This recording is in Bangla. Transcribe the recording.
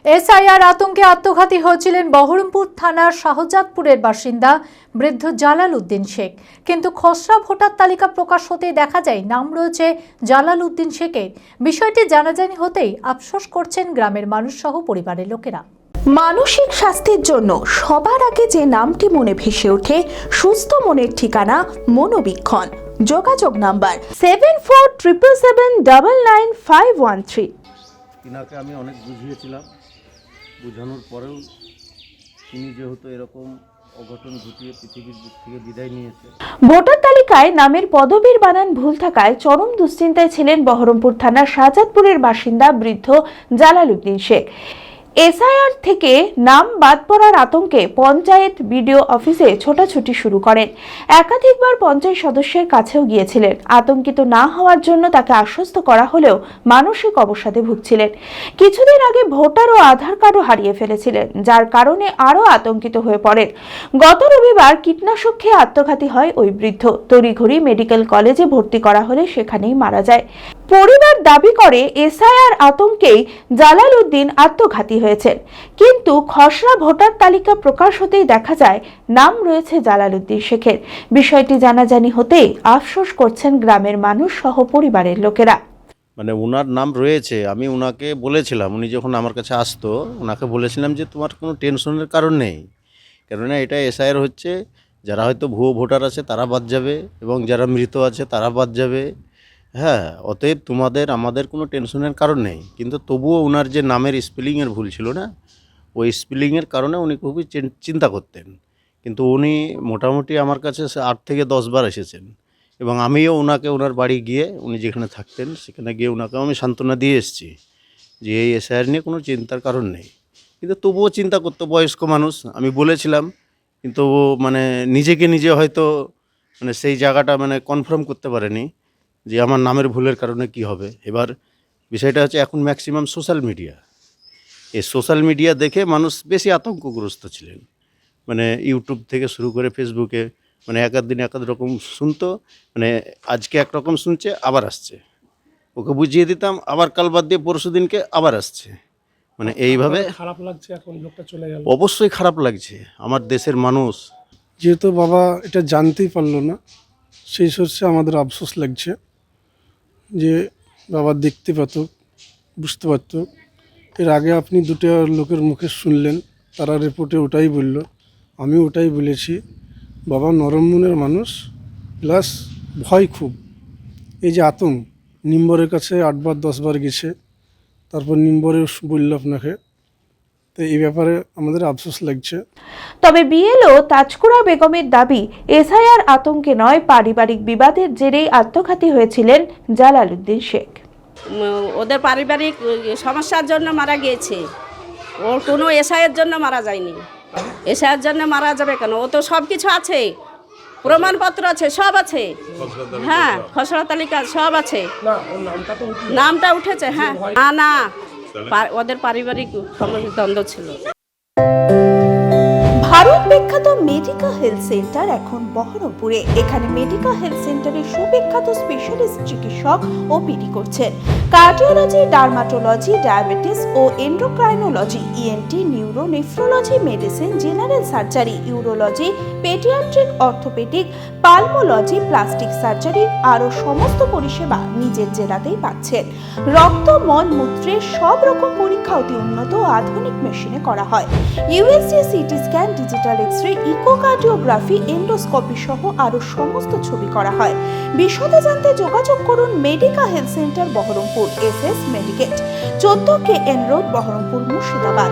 এসআইআর আতঙ্কে আত্মঘাতী হয়েছিলেন বহরমপুর থানার শাহজাদপুরের বাসিন্দা বৃদ্ধ জালাল উদ্দিন শেখ। কিন্তু খসড়া ভোটার তালিকা প্রকাশ হতেই দেখা যায় নাম রয়েছে জালাল উদ্দিন শেখের। বিষয়টি জানাজানি হতেই আফসোস করছেন গ্রামের মানুষ সহ পরিবারের লোকেরা। মানসিক স্বাস্থ্যের জন্য সবার আগে যে নামটি মনে ভেসে ওঠে সুস্থ মনের ঠিকানা মনোবীক্ষণ। যোগাযোগ নাম্বার 7477799513। তিনাকে আমি অনেক বুঝিয়েছিলাম, বোঝানোর পরেও তিনি যেহেতু এরকম অঘটন ঘটিয়ে পৃথিবীর দিক থেকে বিদায় নিয়েছে। ভোটার তালিকায় নামের পদবীর বানান ভুল থাকায় চরম দুশ্চিন্তায় ছিলেন বহরমপুর থানার শাহজাদপুরের বাসিন্দা বৃদ্ধ জালাল উদ্দিন শেখ। এসআইআর থেকে নাম বাদ পড়ার আতঙ্কে পঞ্চায়েত বিডিও অফিসে ছোটাছুটি শুরু করেন। একাধিকবার পঞ্চায়েত সদস্যের কাছেও গিয়েছিলেন। আতঙ্কিত না হওয়ার জন্য তাকে আশ্বস্ত করা হলেও মানসিক অবসাদে ভুগছিলেন। কিছুদিন আগে ভোটার ও আধার কার্ডও হারিয়ে ফেলেছিলেন, যার কারণে আরও আতঙ্কিত হয়ে পড়েন। গত রবিবার কীটনাশক খেয়ে আত্মঘাতী হয় ওই বৃদ্ধ। তড়িঘড়ি মেডিকেল কলেজে ভর্তি করা হলে সেখানেই মারা যায়। পরিবার দাবি করে এসআইআর আতঙ্কেই জালাল উদ্দিন আত্মঘাতী হয়েছেন, কিন্তু খসড়া ভোটার তালিকা প্রকাশ হতেই দেখা যায় নাম রয়েছে জালাল উদ্দিন শেখের। বিষয়টি জানাজানি হতেই আফসোস করছেন গ্রামের মানুষ সহ পরিবারের লোকেরা। মানে ওনার নাম রয়েছে, আমি ওনাকে বলেছিলাম, উনি যখন আমার কাছে আসতো ওনাকে বলেছিলাম যে তোমার কোনো টেনশনের কারণ নেই, কেননা এটা এসআইআর হচ্ছে, যারা হয়তো ভুয়ো ভোটার আছে তারা বাদ যাবে এবং যারা মৃত আছে তারা বাদ যাবে। হ্যাঁ, অতএব তোমাদের আমাদের কোনো টেনশনের কারণ নেই। কিন্তু তবুও ওনার যে নামের স্পেলিংয়ের ভুল ছিল না, ওই স্পেলিংয়ের কারণে উনি খুবই চিন্তা করতেন। কিন্তু উনি মোটামুটি আমার কাছে 8 থেকে 10 বার এসেছেন এবং আমিও ওনাকে ওনার বাড়ি গিয়ে উনি যেখানে থাকতেন সেখানে গিয়ে ওনাকেও আমি সান্ত্বনা দিয়ে এসেছি যে এই এসআইআর নিয়ে কোনো চিন্তার কারণ নেই। কিন্তু তবুও চিন্তা করতো, বয়স্ক মানুষ, আমি বলেছিলাম, কিন্তু মানে নিজেকে নিজে হয়তো মানে সেই জায়গাটা মানে কনফার্ম করতে পারেনি যে আমার নামের ভুলের কারণে কি হবে। এবার বিষয়টা হচ্ছে এখন ম্যাক্সিমাম সোশ্যাল মিডিয়া, এই সোশ্যাল মিডিয়া দেখে মানুষ বেশি আতঙ্কগ্রস্ত ছিলেন। মানে ইউটিউব থেকে শুরু করে ফেসবুকে মানে এক দিন এক রকম শুনতো, মানে আজকে একরকম শুনছে আবার আসছে, ওকে বুঝিয়ে দিতাম আবার কাল বাদ দিয়ে পরশু দিনকে আবার আসছে, মানে এইভাবে। খারাপ লাগছে এখন লোকটা চলে গেল? অবশ্যই খারাপ লাগছে, আমার দেশের মানুষ যেহেতু বাবা এটা জানতেই পারলো না, সেই সূত্রে আমাদের আফসোস লাগছে যে বাবা দেখতে পেত, বুঝতে পারত। এর আগে আপনি দুটো লোকের মুখে শুনলেন, তারা রিপোর্টে ওটাই বলল, আমি ওটাই বলেছি। বাবা নরম মনের মানুষ, প্লাস ভয় খুব। এই যে আতঙ্ক, নিম্বরের কাছে 8 বার 10 বার গেছে, তারপর নিম্বরে বলল আপনাকে, তো এই ব্যাপারে আমাদের আফসোস লাগছে। তবে বিএলও তাজকুরা বেগমের দাবি, এসআইআর আতঙ্কে নয়, পারিবারিক বিবাদের জেরেই আত্মঘাতী হয়েছিলেন জালাল উদ্দিন শেখ। ওদের পারিবারিক সমস্যার জন্য মারা গিয়েছে, ওর কোনো এসআইয়ের জন্য মারা যায়নি। এসআইয়ের জন্য মারা যাবে কেন? ও তো সব কিছু আছে, প্রমাণপত্র আছে, সব আছে। হ্যাঁ, খসড়া তালিকা সব আছে, নামটা উঠেছে। হ্যাঁ, না, ওদের পারিবারিক দ্বন্দ্ব ছিল। ভারত বিখ্যাত মেডিকা হেলথ সেন্টার এখন বহরমপুরে। এখানে মেডিকা হেলথ সেন্টারে সুবিখ্যাত স্পেশালিস্ট চিকিৎসক ওপিডি করছেন। কার্ডিওলজি, ডার্মাটোলজি, ডায়াবেটিস ও endocrinology, ENT, neuro, nephrology, medicine, general surgery, urology, paediatric, orthopaedic, pulmonology, plastic surgery আরও সমস্ত পরিষেবা নিজের জেলাতেই পাচ্ছেন। রক্ত, মল, মূত্রের সব রকম পরীক্ষা অতি উন্নত ও আধুনিক মেশিনে করা হয়। USG, CT scan, digital x-ray, echocardiography, endoscopy সহ আরও সমস্ত ছবি করা হয়। বিশদে জানতে যোগাযোগ করুন Medica health centre Baharampur, SS Medicate, 14 KN road, Baharampur, Murshidabad.